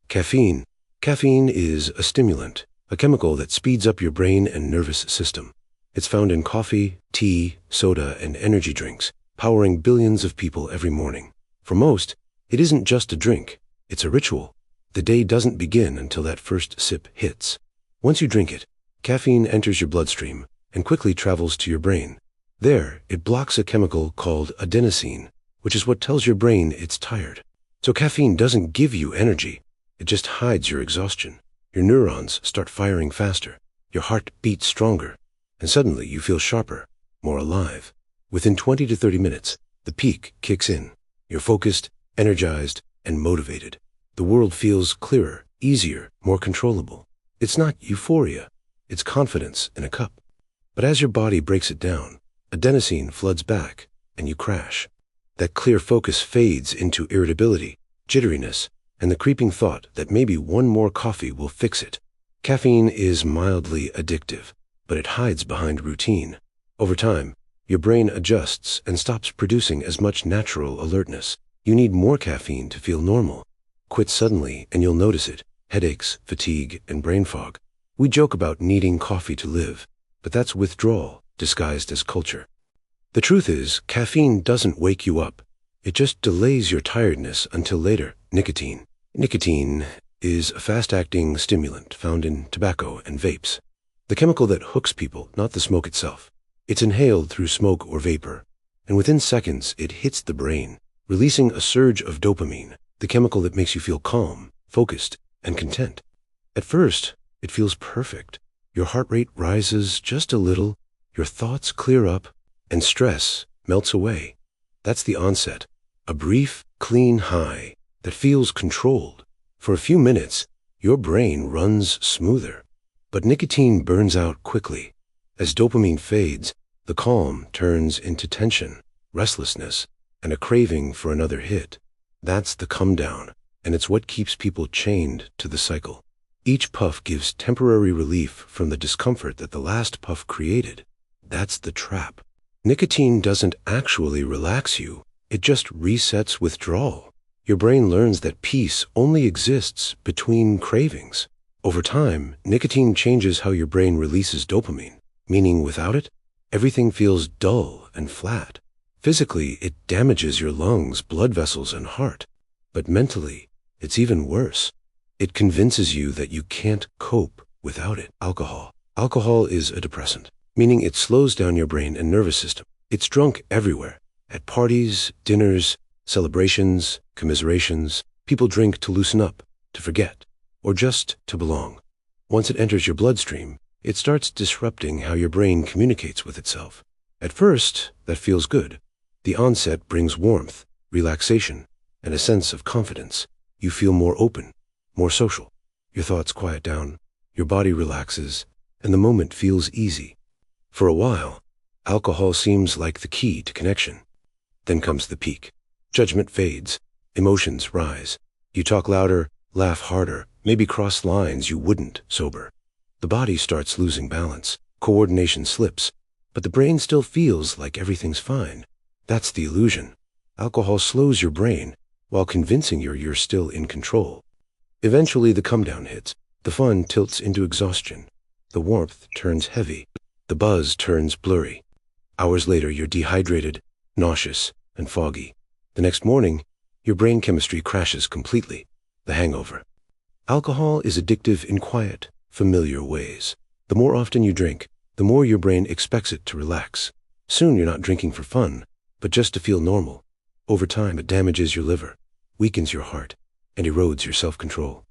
Caffeine. Caffeine is a stimulant, a chemical that speeds up your brain and nervous system. It's found in coffee, tea, soda, and energy drinks, powering billions of people every morning. For most, it isn't just a drink, it's a ritual. The day doesn't begin until that first sip hits. Once you drink it, caffeine enters your bloodstream and quickly travels to your brain. There, it blocks a chemical called adenosine, which is what tells your brain it's tired. So caffeine doesn't give you energy, it just hides your exhaustion. Your neurons start firing faster, your heart beats stronger, and suddenly you feel sharper, more alive. Within 20 to 30 minutes, the peak kicks in. You're focused, energized, and motivated. The world feels clearer, easier, more controllable. It's not euphoria, it's confidence in a cup. But as your body breaks it down, adenosine floods back, and you crash. That clear focus fades into irritability, jitteriness, and the creeping thought that maybe one more coffee will fix it. Caffeine is mildly addictive, but it hides behind routine. Over time, your brain adjusts and stops producing as much natural alertness. You need more caffeine to feel normal. Quit suddenly and you'll notice it. Headaches, fatigue, and brain fog. We joke about needing coffee to live, but that's withdrawal disguised as culture. The truth is, caffeine doesn't wake you up. It just delays your tiredness until later. Nicotine. Nicotine is a fast-acting stimulant found in tobacco and vapes. The chemical that hooks people, not the smoke itself. It's inhaled through smoke or vapor, and within seconds it hits the brain, releasing a surge of dopamine, the chemical that makes you feel calm, focused, and content. At first, it feels perfect. Your heart rate rises just a little, your thoughts clear up, and stress melts away. That's the onset, a brief, clean high that feels controlled. For a few minutes, your brain runs smoother. But nicotine burns out quickly. As dopamine fades, the calm turns into tension, restlessness, and a craving for another hit. That's the come down, and it's what keeps people chained to the cycle. Each puff gives temporary relief from the discomfort that the last puff created. That's the trap. Nicotine doesn't actually relax you, it just resets withdrawal. Your brain learns that peace only exists between cravings. Over time, nicotine changes how your brain releases dopamine, meaning without it, everything feels dull and flat. Physically, it damages your lungs, blood vessels, and heart. But mentally, it's even worse. It convinces you that you can't cope without it. Alcohol. Alcohol is a depressant, meaning it slows down your brain and nervous system. It's drunk everywhere. At parties, dinners, celebrations, commiserations, people drink to loosen up, to forget, or just to belong. Once it enters your bloodstream, it starts disrupting how your brain communicates with itself. At first, that feels good. The onset brings warmth, relaxation, and a sense of confidence. You feel more open, more social. Your thoughts quiet down, your body relaxes, and the moment feels easy. For a while, alcohol seems like the key to connection. Then comes the peak. Judgment fades, emotions rise. You talk louder, laugh harder, maybe cross lines you wouldn't sober. The body starts losing balance, coordination slips, but the brain still feels like everything's fine. That's the illusion. Alcohol slows your brain while convincing you you're still in control. Eventually the come-down hits. The fun tilts into exhaustion. The warmth turns heavy. The buzz turns blurry. Hours later, you're dehydrated, nauseous, and foggy. The next morning, your brain chemistry crashes completely. The hangover. Alcohol is addictive in quiet, familiar ways. The more often you drink, the more your brain expects it to relax. Soon you're not drinking for fun, but just to feel normal. Over time, it damages your liver, weakens your heart, and erodes your self-control.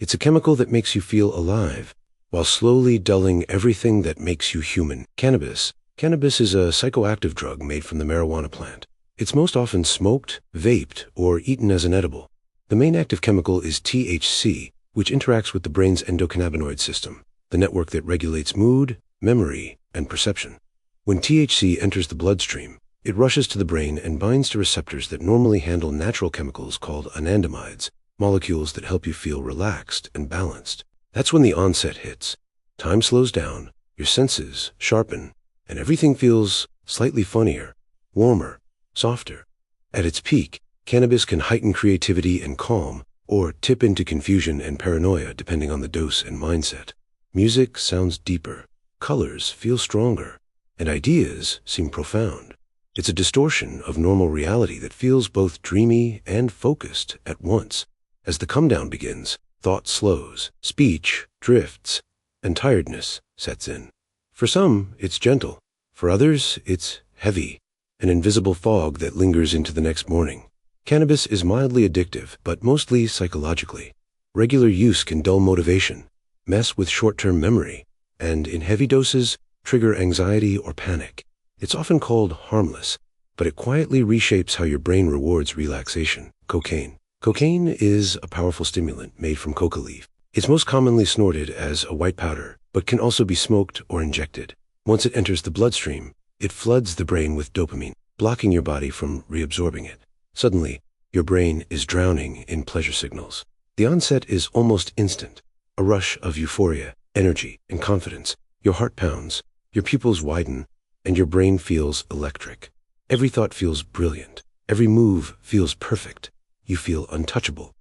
It's a chemical that makes you feel alive, while slowly dulling everything that makes you human. Cannabis. Cannabis is a psychoactive drug made from the marijuana plant. It's most often smoked, vaped, or eaten as an edible. The main active chemical is THC, which interacts with the brain's endocannabinoid system, the network that regulates mood, memory, and perception. When THC enters the bloodstream, it rushes to the brain and binds to receptors that normally handle natural chemicals called anandamides, molecules that help you feel relaxed and balanced. That's when the onset hits. Time slows down, your senses sharpen, and everything feels slightly funnier, warmer, softer. At its peak, cannabis can heighten creativity and calm, or tip into confusion and paranoia depending on the dose and mindset. Music sounds deeper, colors feel stronger, and ideas seem profound. It's a distortion of normal reality that feels both dreamy and focused at once. As the come-down begins, thought slows, speech drifts, and tiredness sets in. For some, it's gentle. For others, it's heavy, an invisible fog that lingers into the next morning. Cannabis is mildly addictive, but mostly psychologically. Regular use can dull motivation, mess with short-term memory, and in heavy doses, trigger anxiety or panic. It's often called harmless, but it quietly reshapes how your brain rewards relaxation. Cocaine. Cocaine is a powerful stimulant made from coca leaf. It's most commonly snorted as a white powder, but can also be smoked or injected. Once it enters the bloodstream, it floods the brain with dopamine, blocking your body from reabsorbing it. Suddenly, your brain is drowning in pleasure signals. The onset is almost instant, a rush of euphoria, energy, and confidence. Your heart pounds, your pupils widen, and your brain feels electric. Every thought feels brilliant. Every move feels perfect. You feel untouchable.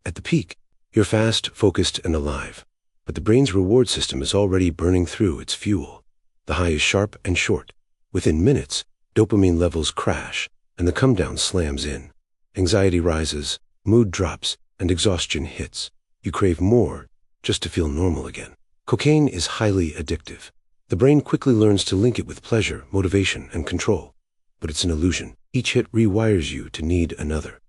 At the peak, you're fast, focused, and alive. But the brain's reward system is already burning through its fuel. The high is sharp and short. Within minutes, dopamine levels crash, and the come-down slams in. Anxiety rises, mood drops, and exhaustion hits. You crave more just to feel normal again. Cocaine is highly addictive. The brain quickly learns to link it with pleasure, motivation, and control. But it's an illusion. Each hit rewires you to need another.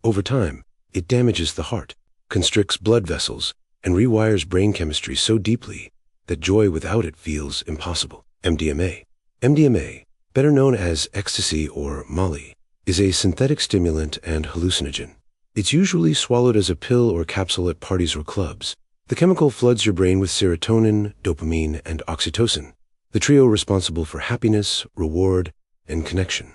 Over time, it damages the heart, constricts blood vessels, and rewires brain chemistry so deeply that joy without it feels impossible. MDMA. MDMA, better known as ecstasy or Molly, is a synthetic stimulant and hallucinogen. It's usually swallowed as a pill or capsule at parties or clubs. The chemical floods your brain with serotonin, dopamine, and oxytocin, the trio responsible for happiness, reward, and connection.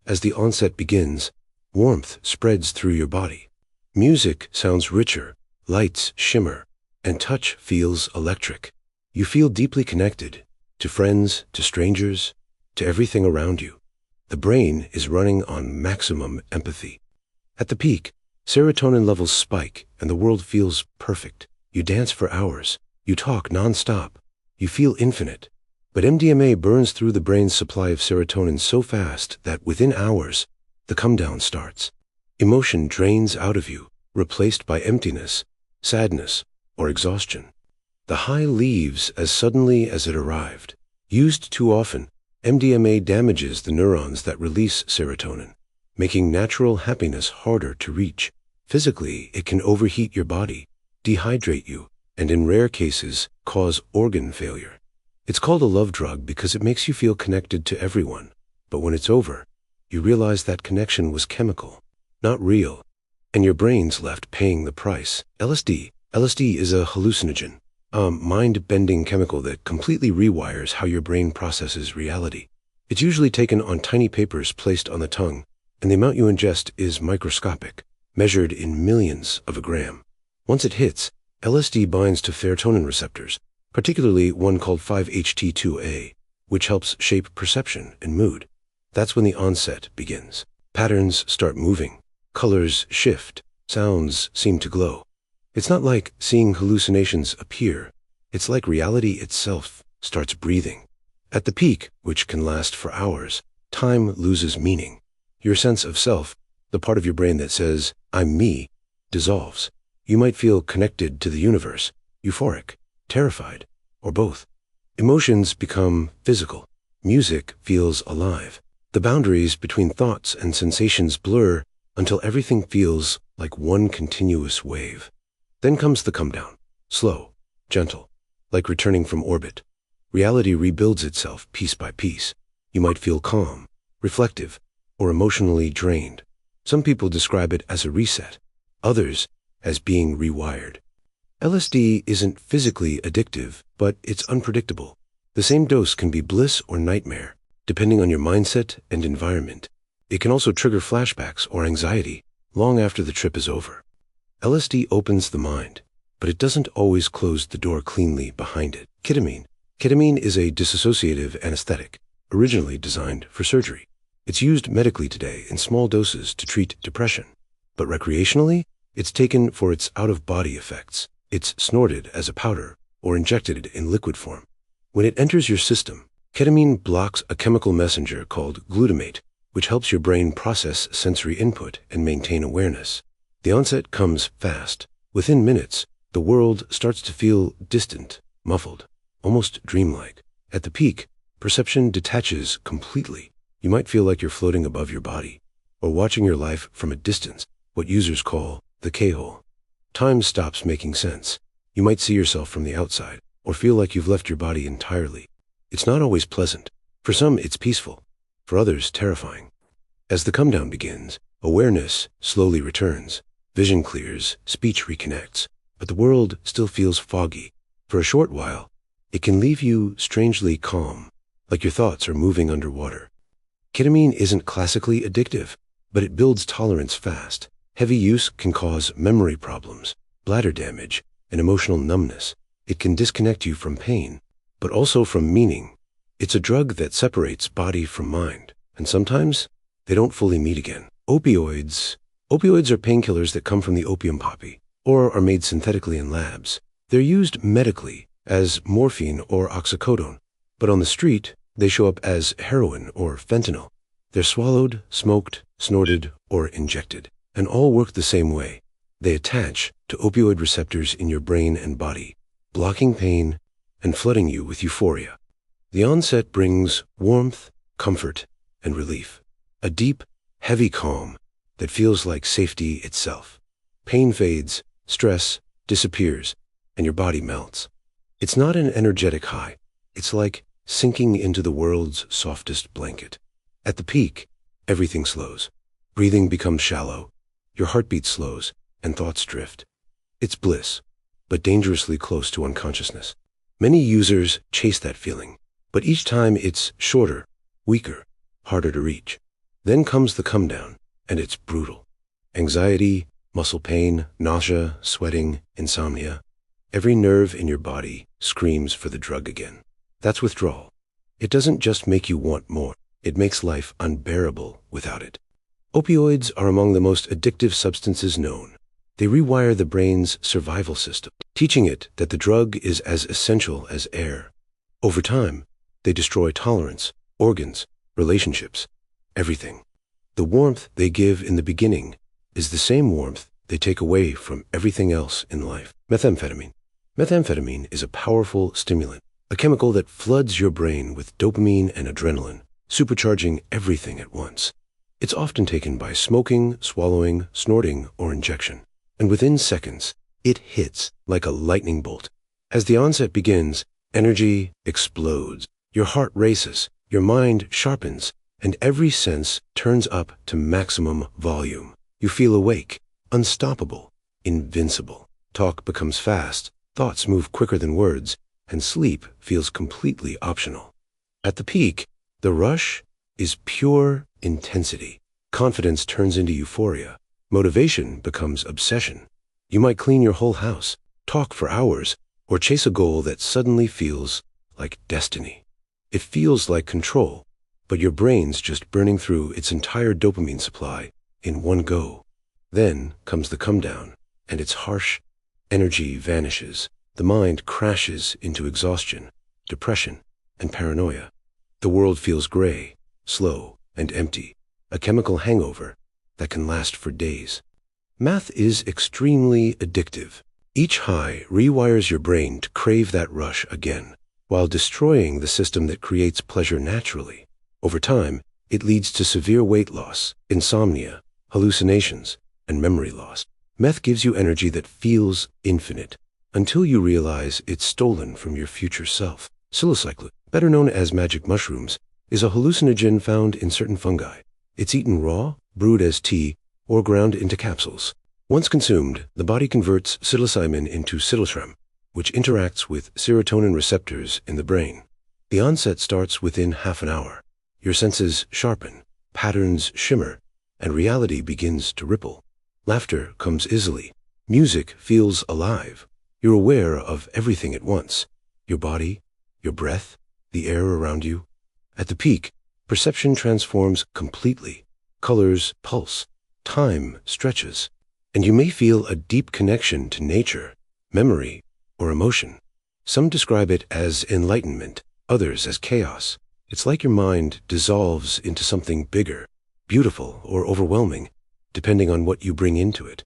As the onset begins, warmth spreads through your body. Music sounds richer, lights shimmer, and touch feels electric. You feel deeply connected, to friends, to strangers, to everything around you. The brain is running on maximum empathy. At the peak, serotonin levels spike, and the world feels perfect. You dance for hours. You talk non-stop. You feel infinite. But MDMA burns through the brain's supply of serotonin so fast that within hours, the come-down starts. Emotion drains out of you, replaced by emptiness, sadness, or exhaustion. The high leaves as suddenly as it arrived. Used too often, MDMA damages the neurons that release serotonin, making natural happiness harder to reach. Physically, it can overheat your body, dehydrate you, and in rare cases, cause organ failure. It's called a love drug because it makes you feel connected to everyone. But when it's over, you realize that connection was chemical, not real, and your brain's left paying the price. LSD. LSD is a hallucinogen, a mind-bending chemical that completely rewires how your brain processes reality. It's usually taken on tiny papers placed on the tongue, and the amount you ingest is microscopic, measured in millions of a gram. Once it hits, LSD binds to serotonin receptors, particularly one called 5-HT2A, which helps shape perception and mood. That's when the onset begins. Patterns start moving, colors shift, sounds seem to glow. It's not like seeing hallucinations appear. It's like reality itself starts breathing. At the peak, which can last for hours, time loses meaning. Your sense of self, the part of your brain that says, "I'm me," dissolves. You might feel connected to the universe, euphoric, terrified, or both. Emotions become physical. Music feels alive. The boundaries between thoughts and sensations blur until everything feels like one continuous wave. Then comes the come-down, slow, gentle, like returning from orbit. Reality rebuilds itself piece by piece. You might feel calm, reflective, or emotionally drained. Some people describe it as a reset, others as being rewired. LSD isn't physically addictive, but it's unpredictable. The same dose can be bliss or nightmare, depending on your mindset and environment. It can also trigger flashbacks or anxiety long after the trip is over. LSD opens the mind, but it doesn't always close the door cleanly behind it. Ketamine. Ketamine is a dissociative anesthetic, originally designed for surgery. It's used medically today in small doses to treat depression, but recreationally, It's taken for its out-of-body effects. It's snorted as a powder or injected in liquid form. When it enters your system, ketamine blocks a chemical messenger called glutamate, which helps your brain process sensory input and maintain awareness. The onset comes fast. Within minutes, the world starts to feel distant, muffled, almost dreamlike. At the peak, perception detaches completely. You might feel like you're floating above your body, or watching your life from a distance, what users call the K-hole. Time stops making sense. You might see yourself from the outside, or feel like you've left your body entirely. It's not always pleasant. For some, it's peaceful. For others, terrifying. As the come-down begins, awareness slowly returns. Vision clears, speech reconnects, but the world still feels foggy. For a short while, it can leave you strangely calm, like your thoughts are moving underwater. Ketamine isn't classically addictive, but it builds tolerance fast. Heavy use can cause memory problems, bladder damage, and emotional numbness. It can disconnect you from pain, but also from meaning. It's a drug that separates body from mind, and sometimes they don't fully meet again. Opioids are painkillers that come from the opium poppy, or are made synthetically in labs. They're used medically as morphine or oxycodone, but on the street, they show up as heroin or fentanyl. They're swallowed, smoked, snorted, or injected, and all work the same way. They attach to opioid receptors in your brain and body, blocking pain and flooding you with euphoria. The onset brings warmth, comfort, and relief. A deep, heavy calm that feels like safety itself. Pain fades, stress disappears, and your body melts. It's not an energetic high. It's like sinking into the world's softest blanket. At the peak, everything slows. Breathing becomes shallow, your heartbeat slows, and thoughts drift. It's bliss, but dangerously close to unconsciousness. Many users chase that feeling, but each time it's shorter, weaker, harder to reach. Then comes the come down, and it's brutal. Anxiety, muscle pain, nausea, sweating, insomnia. Every nerve in your body screams for the drug again. That's withdrawal. It doesn't just make you want more. It makes life unbearable without it. Opioids are among the most addictive substances known. They rewire the brain's survival system, teaching it that the drug is as essential as air. Over time, they destroy tolerance, organs, relationships, everything. The warmth they give in the beginning is the same warmth they take away from everything else in life. Methamphetamine. Methamphetamine is a powerful stimulant, a chemical that floods your brain with dopamine and adrenaline, supercharging everything at once. It's often taken by smoking, swallowing, snorting, or injection, and within seconds, it hits like a lightning bolt. As the onset begins, energy explodes. Your heart races, your mind sharpens, and every sense turns up to maximum volume. You feel awake, unstoppable, invincible. Talk becomes fast, thoughts move quicker than words, and sleep feels completely optional. At the peak, the rush is pure intensity. Confidence turns into euphoria. Motivation becomes obsession. You might clean your whole house, talk for hours, or chase a goal that suddenly feels like destiny. It feels like control, but your brain's just burning through its entire dopamine supply in one go. Then comes the come down, and it's harsh. Energy vanishes. The mind crashes into exhaustion, depression, and paranoia. The world feels gray, slow, and empty, a chemical hangover that can last for days. Meth is extremely addictive. Each high rewires your brain to crave that rush again, while destroying the system that creates pleasure naturally. Over time, it leads to severe weight loss, insomnia, hallucinations, and memory loss. Meth gives you energy that feels infinite, until you realize it's stolen from your future self. Psilocybin, better known as magic mushrooms, is a hallucinogen found in certain fungi. It's eaten raw, brewed as tea, or ground into capsules. Once consumed, the body converts psilocybin into psilocybin, which interacts with serotonin receptors in the brain. The onset starts within half an hour. Your senses sharpen, patterns shimmer, and reality begins to ripple. Laughter comes easily. Music feels alive. You're aware of everything at once. Your body, your breath, the air around you. At the peak, perception transforms completely. Colors pulse. Time stretches. and you may feel a deep connection to nature, memory, or emotion. Some describe it as enlightenment, others as chaos. It's like your mind dissolves into something bigger, beautiful, or overwhelming, depending on what you bring into it.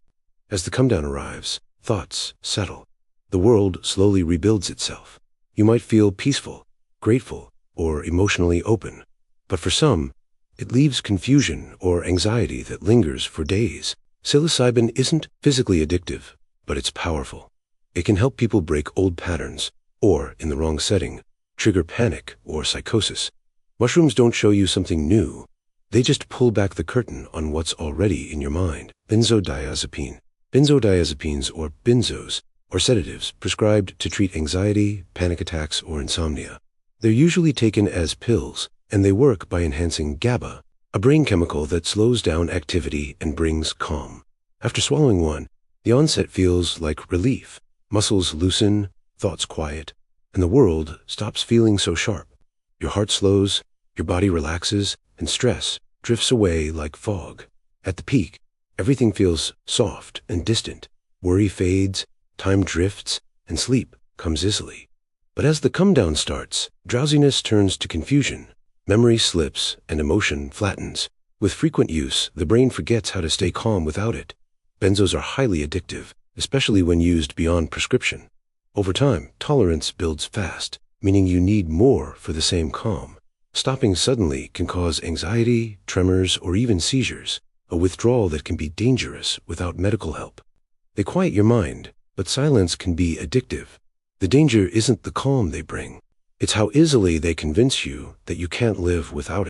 As the come-down arrives, thoughts settle. The world slowly rebuilds itself. You might feel peaceful, grateful, or emotionally open. But for some, it leaves confusion or anxiety that lingers for days. Psilocybin isn't physically addictive, but it's powerful. It can help people break old patterns, or, in the wrong setting, trigger panic or psychosis. Mushrooms don't show you something new. They just pull back the curtain on what's already in your mind. Benzodiazepine. Benzodiazepines, or benzos, are sedatives prescribed to treat anxiety, panic attacks, or insomnia. They're usually taken as pills, and they work by enhancing GABA, a brain chemical that slows down activity and brings calm. After swallowing one, the onset feels like relief. Muscles loosen, thoughts quiet, and the world stops feeling so sharp. Your heart slows, your body relaxes, and stress drifts away like fog. At the peak, everything feels soft and distant. Worry fades, time drifts, and sleep comes easily. But as the come-down starts, drowsiness turns to confusion. Memory slips and emotion flattens. With frequent use, the brain forgets how to stay calm without it. Benzos are highly addictive, especially when used beyond prescription. Over time, tolerance builds fast, meaning you need more for the same calm. Stopping suddenly can cause anxiety, tremors, or even seizures, a withdrawal that can be dangerous without medical help. They quiet your mind, but silence can be addictive. The danger isn't the calm they bring. It's how easily they convince you that you can't live without it.